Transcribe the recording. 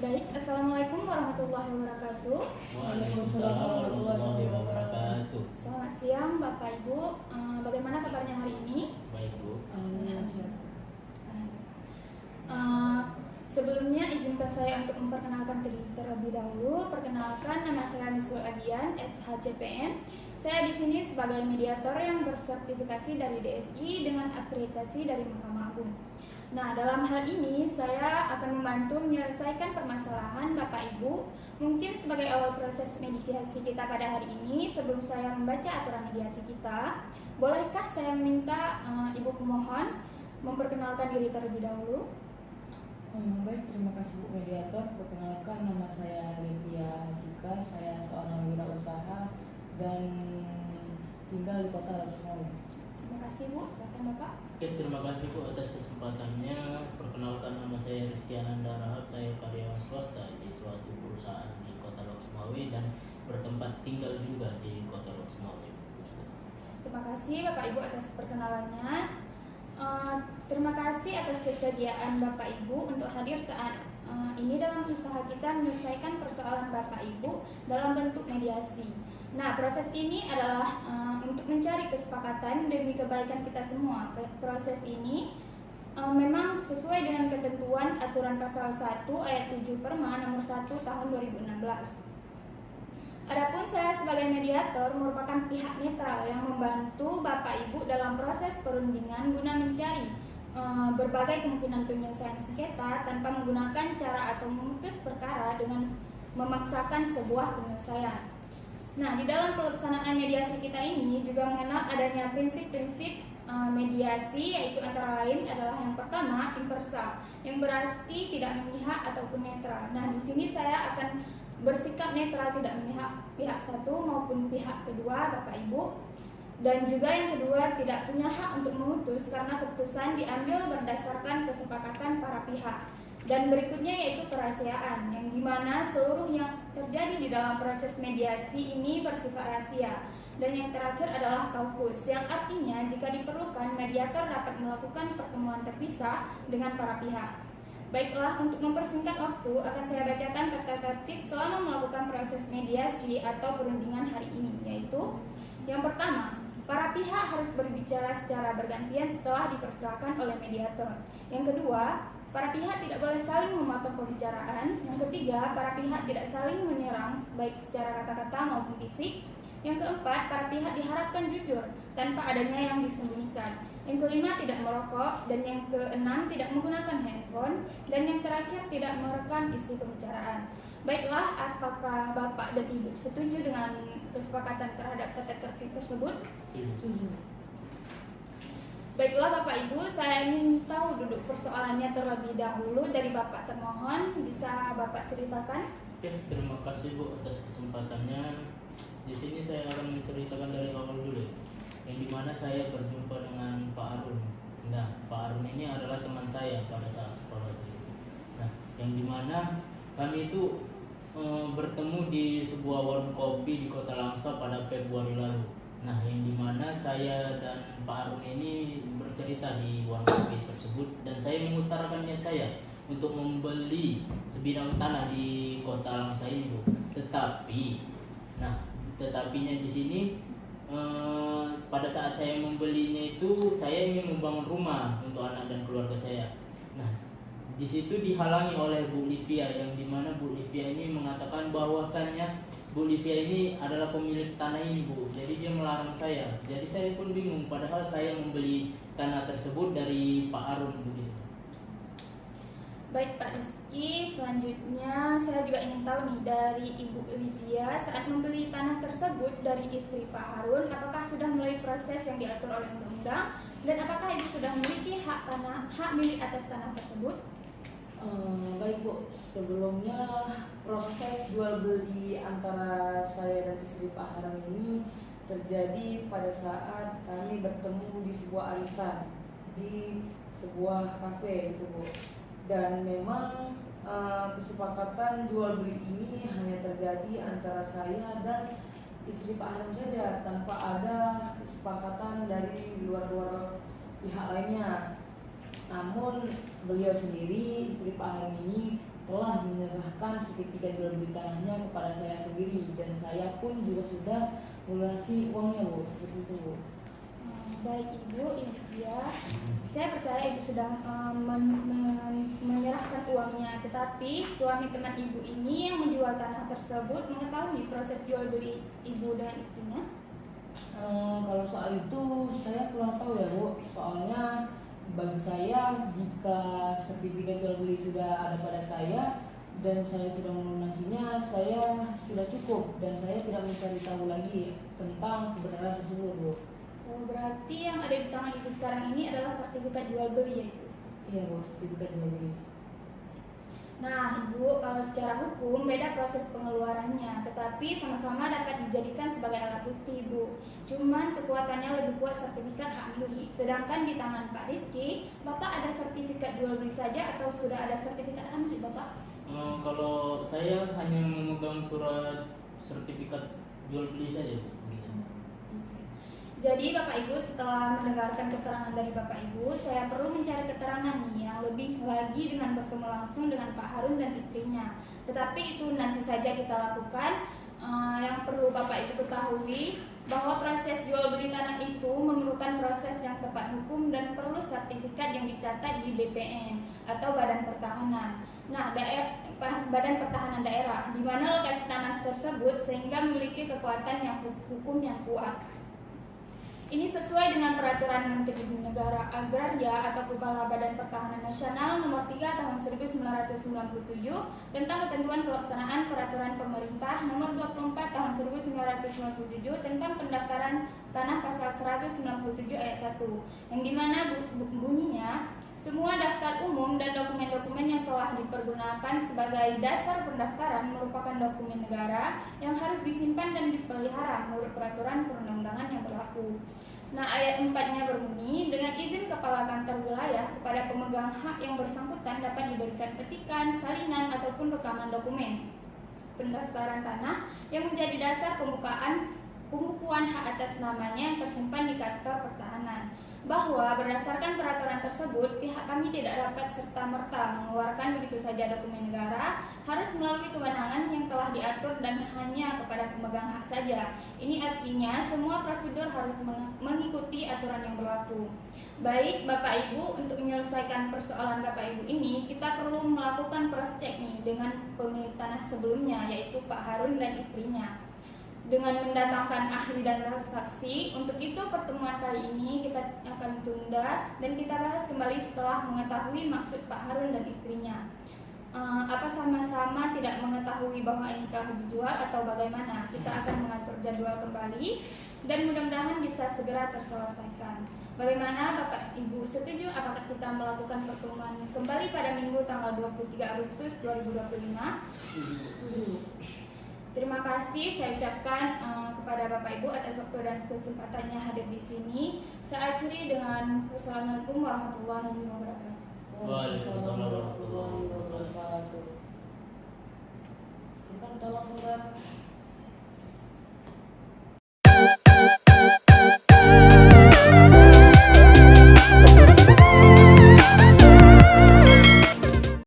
Baik, Assalamualaikum warahmatullahi wabarakatuh. Waalaikumsalam warahmatullahi wabarakatuh. Selamat siang Bapak Ibu. Bagaimana kabarnya hari ini? Baik Bu. Sebelumnya izinkan saya untuk memperkenalkan diri terlebih dahulu. Perkenalkan, nama saya Miswal Adian, SHCPM. Saya di sini sebagai mediator yang bersertifikasi dari DSI dengan akreditasi dari Mahkamah Agung. Nah, dalam hal ini saya akan membantu menyelesaikan permasalahan Bapak Ibu. Mungkin sebagai awal proses mediasi kita pada hari ini, sebelum saya membaca aturan mediasi kita, bolehkah saya minta Ibu pemohon memperkenalkan diri terlebih dahulu? Baik, terima kasih Bu Mediator. Perkenalkan, nama saya Livia Jika. Saya seorang wirausaha dan tinggal di kota Laksmawe. Terima kasih Bu, silakan Bapak. Oke, terima kasih Bu atas kesempatannya. Perkenalkan, nama saya Rizky Ananda Rahab. Saya karyawan swasta di suatu perusahaan di Kota Loksmawe dan bertempat tinggal juga di Kota Loksmawe. Terima kasih Bapak Ibu atas perkenalannya. Terima kasih atas kesediaan Bapak Ibu untuk hadir saat ini dalam usaha kita menyelesaikan persoalan Bapak Ibu dalam bentuk mediasi. Nah, proses ini adalah untuk mencari kesepakatan demi kebaikan kita semua. Proses ini memang sesuai dengan ketentuan aturan pasal 1 ayat 7 Perma nomor 1 tahun 2016. Adapun saya sebagai mediator merupakan pihak netral yang membantu Bapak Ibu dalam proses perundingan guna mencari berbagai kemungkinan penyelesaian sengketa tanpa menggunakan cara atau memutus perkara dengan memaksakan sebuah penyelesaian. Nah, di dalam pelaksanaan mediasi kita ini juga mengenal adanya prinsip-prinsip mediasi, yaitu antara lain adalah yang pertama, imparsial, yang berarti tidak memihak ataupun netral. Nah, di sini saya akan bersikap netral, tidak memihak pihak satu maupun pihak kedua Bapak Ibu. Dan juga yang kedua, tidak punya hak untuk memutus karena keputusan diambil berdasarkan kesepakatan para pihak. Dan berikutnya yaitu kerahasiaan, yang dimana seluruh yang terjadi di dalam proses mediasi ini bersifat rahasia. Dan yang terakhir adalah kaukus, yang artinya jika diperlukan mediator dapat melakukan pertemuan terpisah dengan para pihak. Baiklah, untuk mempersingkat waktu akan saya bacakan tata tertib selama melakukan proses mediasi atau perundingan hari ini, yaitu yang pertama, para pihak harus berbicara secara bergantian setelah dipersilakan oleh mediator. Yang kedua, para pihak tidak boleh saling memotong pembicaraan. Yang ketiga, para pihak tidak saling menyerang baik secara kata-kata maupun fisik. Yang keempat, para pihak diharapkan jujur tanpa adanya yang disembunyikan. Yang kelima, tidak merokok. Dan yang keenam, tidak menggunakan handphone. Dan yang terakhir, tidak merekam isi pembicaraan. Baiklah, apakah Bapak dan Ibu setuju dengan kesepakatan terhadap tata tertib tersebut? Setuju. Baiklah Bapak Ibu, saya ingin tahu duduk persoalannya terlebih dahulu dari Bapak termohon. Bisa Bapak ceritakan? Oke, terima kasih Bu atas kesempatannya. Di sini saya akan menceritakan dari awal dulu, yang dimana saya berjumpa dengan Pak Arun. Nah, Pak Arun ini adalah teman saya pada saat sekolah itu. Nah, yang dimana kami itu bertemu di sebuah warung kopi di Kota Langsa pada Februari lalu. Nah, yang dimana saya dan Pak Arun ini bercerita di warung kopi tersebut dan saya mengutarakan niat saya untuk membeli sebidang tanah di Kota Langsa ini, Bu. Tetapinya di sini pada saat saya membelinya itu saya ingin membangun rumah untuk anak dan keluarga saya. Nah, di situ dihalangi oleh Bu Livia, yang dimana Bu Livia ini mengatakan bahwasannya Bu Livia ini adalah pemilik tanah ini, Bu. Jadi dia melarang saya. Jadi saya pun bingung, padahal saya membeli tanah tersebut dari Pak Arun, begitu. Baik Pak Rizky, selanjutnya saya juga ingin tahu nih dari Ibu Olivia, saat membeli tanah tersebut dari istri Pak Harun, apakah sudah melalui proses yang diatur oleh undang-undang, dan apakah Ibu sudah memiliki hak milik atas tanah tersebut? Baik Bu, sebelumnya proses jual beli antara saya dan istri Pak Harun ini terjadi pada saat kami bertemu di sebuah arisan di sebuah kafe itu Bu. Dan memang kesepakatan jual beli ini hanya terjadi antara saya dan istri Pak Harun saja, tanpa ada kesepakatan dari luar pihak lainnya. Namun beliau sendiri, istri Pak Harun ini, telah menyerahkan sertifikat jual beli tanahnya kepada saya sendiri, dan saya pun juga sudah melunasi uangnya, Bu. Seperti itu, Bu. Baik Ibu, ini dia. Saya percaya Ibu sudah menyerahkan uangnya, tetapi suami teman Ibu ini yang menjual tanah tersebut mengetahui proses jual beli Ibu dengan istrinya? Kalau soal itu saya kurang tahu ya, Bu. Soalnya bagi saya, jika sertifikat jual beli sudah ada pada saya dan saya sudah melunasinya, saya sudah cukup dan saya tidak mencari tahu lagi tentang kebenaran tersebut, Bu. Oh, berarti yang ada di tangan Ibu sekarang ini adalah sertifikat jual beli ya Ibu? Iya, Bu, sertifikat jual beli. Nah Ibu, kalau secara hukum beda proses pengeluarannya, tetapi sama-sama dapat dijadikan sebagai alat bukti Ibu. Cuman kekuatannya lebih kuat sertifikat hak milik. Sedangkan di tangan Pak Rizky, Bapak ada sertifikat jual beli saja atau sudah ada sertifikat hak milik Bapak? Kalau saya hanya memegang surat sertifikat jual beli saja, Bu. Jadi Bapak Ibu, setelah mendengarkan keterangan dari Bapak Ibu, saya perlu mencari keterangan nih yang lebih lagi dengan bertemu langsung dengan Pak Harun dan istrinya. Tetapi itu nanti saja kita lakukan. Yang perlu Bapak Ibu ketahui bahwa proses jual beli tanah itu memerlukan proses yang tepat hukum dan perlu sertifikat yang dicatat di BPN atau Badan Pertahanan. Nah, Badan Pertahanan Daerah, di mana lokasi tanah tersebut sehingga memiliki kekuatan yang hukum yang kuat. Ini sesuai dengan Peraturan Menteri Negara Agraria atau Kepala Badan Pertahanan Nasional Nomor 3 Tahun 1997 tentang ketentuan pelaksanaan Peraturan Pemerintah Nomor 24 Tahun 1997 tentang pendaftaran tanah pasal 197 ayat 1, yang dimana bunyinya semua daftar umum dan dokumen-dokumen yang telah dipergunakan sebagai dasar pendaftaran merupakan dokumen negara yang harus disimpan dan dipelihara menurut peraturan perundang-undangan yang berlaku. Nah, ayat 4-nya berbunyi, dengan izin Kepala Kantor Wilayah kepada pemegang hak yang bersangkutan dapat diberikan petikan, salinan, ataupun rekaman dokumen pendaftaran tanah yang menjadi dasar pembukuan hak atas namanya yang tersimpan di Kantor Pertahanan. Bahwa berdasarkan peraturan tersebut, pihak kami tidak dapat serta-merta mengeluarkan begitu saja dokumen negara, harus melalui kewenangan yang telah diatur dan hanya kepada pemegang hak saja. Ini artinya semua prosedur harus mengikuti aturan yang berlaku. Baik Bapak Ibu, untuk menyelesaikan persoalan Bapak Ibu ini, kita perlu melakukan cross check nih dengan pemilik tanah sebelumnya, yaitu Pak Harun dan istrinya, dengan mendatangkan ahli dan saksi. Untuk itu pertemuan kali ini kita akan tunda dan kita bahas kembali setelah mengetahui maksud Pak Harun dan istrinya. Apa sama-sama tidak mengetahui bahwa ini telah dijual atau bagaimana? Kita akan mengatur jadwal kembali dan mudah-mudahan bisa segera terselesaikan. Bagaimana Bapak Ibu setuju apakah kita melakukan pertemuan kembali pada Minggu tanggal 23 Agustus 2025? Terima kasih saya ucapkan kepada Bapak Ibu atas waktu dan kesempatannya hadir di sini. Saya akhiri dengan wassalamualaikum warahmatullahi wabarakatuh. Waalaikumsalam warahmatullahi wabarakatuh. Kita tolong